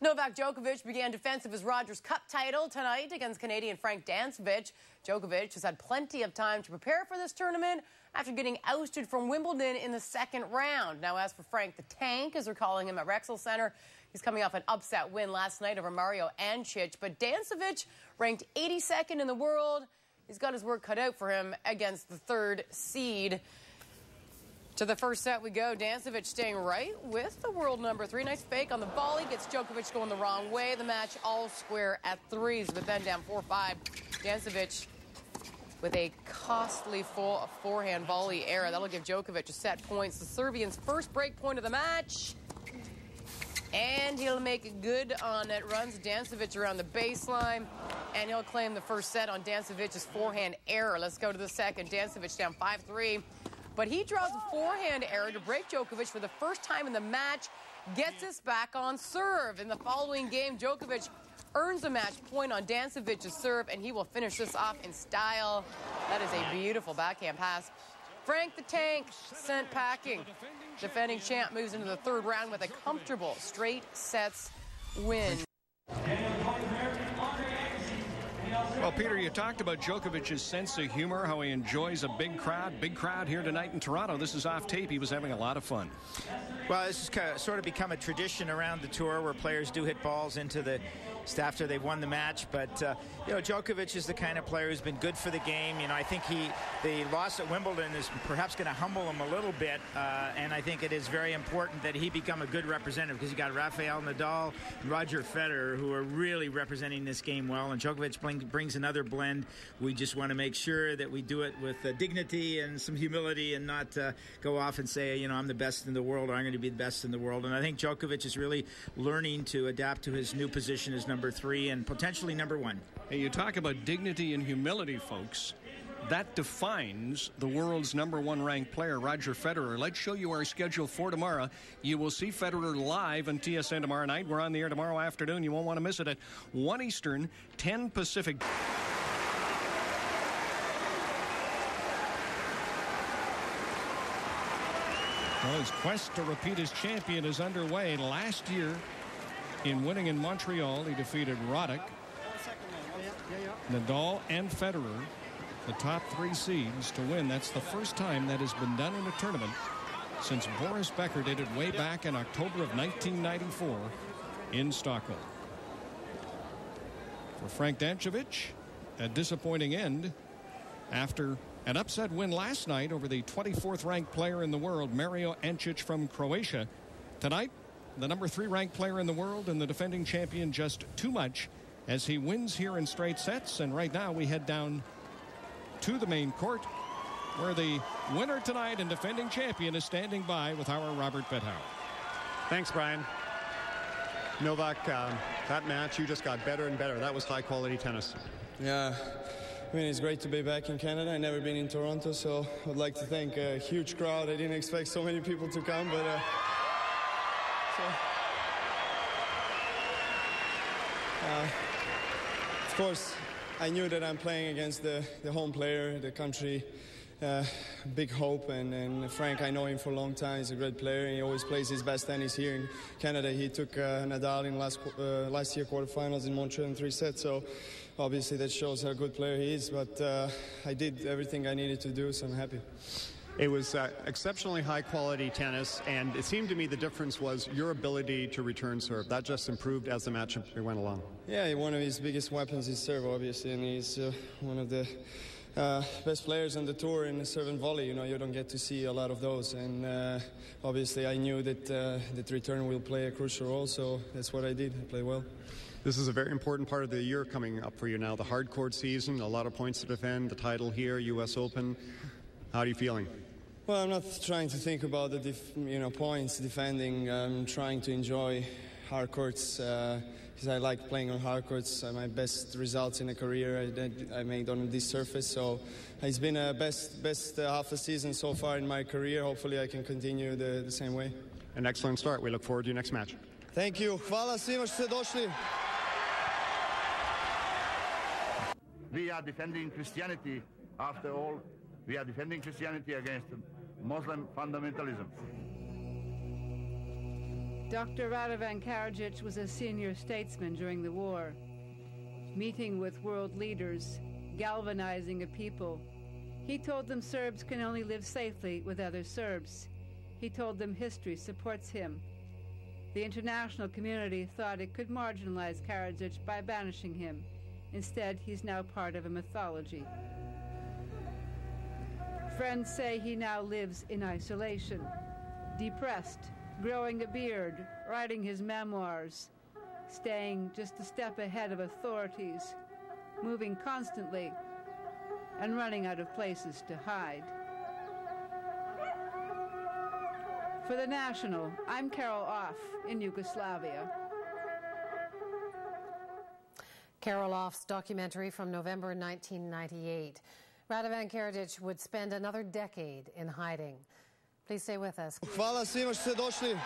Novak Djokovic began defense of his Rogers Cup title tonight against Canadian Frank Dancevic. Djokovic has had plenty of time to prepare for this tournament after getting ousted from Wimbledon in the second round. Now, as for Frank the Tank, as we're calling him at Rexall Center, he's coming off an upset win last night over Mario Andcic. But Dancevic, ranked 82nd in the world, he's got his work cut out for him against the third seed. To the first set we go. Dancevic staying right with the world number 3. Nice fake on the volley. Gets Djokovic going the wrong way. The match all square at threes, but then down 4-5. Dancevic with a costly full forehand volley error. That'll give Djokovic a set points. The Serbian's first break point of the match. And he'll make it good on it. Runs Dancevic around the baseline. And he'll claim the first set on Dancevic's forehand error. Let's go to the second. Dancevic down 5-3. But he draws a forehand error to break Djokovic for the first time in the match, gets us back on serve. In the following game, Djokovic earns a match point on Dancevic's serve, and he will finish this off in style. That is a beautiful backhand pass. Frank the Tank sent packing. Defending champ moves into the third round with a comfortable straight sets win. Well, Peter, you talked about Djokovic's sense of humor, how he enjoys a big crowd here tonight in Toronto. This is off tape. He was having a lot of fun. Well, this has sort of become a tradition around the tour where players do hit balls into the after they've won the match. But, you know, Djokovic is the kind of player who's been good for the game. You know, I think the loss at Wimbledon is perhaps going to humble him a little bit. And I think it is very important that he become a good representative because you got Rafael Nadal and Roger Federer who are really representing this game well. And Djokovic brings another blend. We just want to make sure that we do it with dignity and some humility and not go off and say, you know, I'm the best in the world or I'm going to be the best in the world. And I think Djokovic is really learning to adapt to his new position as number 3 and potentially number 1. Hey, you talk about dignity and humility, folks. That defines the world's number 1 ranked player, Roger Federer. Let's show you our schedule for tomorrow. You will see Federer live on TSN tomorrow night. We're on the air tomorrow afternoon. You won't want to miss it at 1 Eastern, 10 Pacific. Well, his quest to repeat as champion is underway. Last year, in winning in Montreal, he defeated Roddick, Nadal, and Federer, the top 3 seeds to win. That's the first time that has been done in a tournament since Boris Becker did it way back in October of 1994 in Stockholm. For Frank Dancevic, a disappointing end after an upset win last night over the 24th ranked player in the world, Mario Andcic from Croatia. Tonight, the number 3 ranked player in the world and the defending champion just too much as he wins here in straight sets. And right now we head down to the main court where the winner tonight and defending champion is standing by with our Robert Bethauer. Thanks, Brian. Novak, that match, you just got better and better. That was high-quality tennis. Yeah, I mean, it's great to be back in Canada. I've never been in Toronto, so I'd like to thank a huge crowd. I didn't expect so many people to come, but of course, I knew that I'm playing against the home player, the country, big hope, and Frank, I know him for a long time. He's a great player. He always plays his best tennis here in Canada. He took Nadal in last year quarterfinals in Montreal in 3 sets, so obviously that shows how good player he is, but I did everything I needed to do, so I'm happy. It was exceptionally high-quality tennis, and it seemed to me the difference was your ability to return serve. That just improved as the match went along. Yeah, one of his biggest weapons is serve, obviously, and he's one of the best players on the tour in the serve and volley. You know, you don't get to see a lot of those, and obviously I knew that return will play a crucial role, so that's what I did. I played well. This is a very important part of the year coming up for you now, the hard court season, a lot of points to defend, the title here, U.S. Open. How are you feeling? Well, I'm not trying to think about the points defending. I'm trying to enjoy hard courts because I like playing on hard courts. My best results in a career I made on this surface. So it's been a best half a season so far in my career. Hopefully I can continue the same way. An excellent start. We look forward to your next match. Thank you. Hvala svima što ste došli. We are defending Christianity. After all, we are defending Christianity against Muslim fundamentalism. Dr. Radovan Karadzic was a senior statesman during the war, meeting with world leaders, galvanizing a people. He told them Serbs can only live safely with other Serbs. He told them history supports him. The international community thought it could marginalize Karadzic by banishing him. Instead, he's now part of a mythology. Friends say he now lives in isolation, depressed, growing a beard, writing his memoirs, staying just a step ahead of authorities, moving constantly, and running out of places to hide. For The National, I'm Carol Off in Yugoslavia. Carol Off's documentary from November 1998. Radovan Karadzic would spend another decade in hiding. Please stay with us. Hvala svima što ste došli.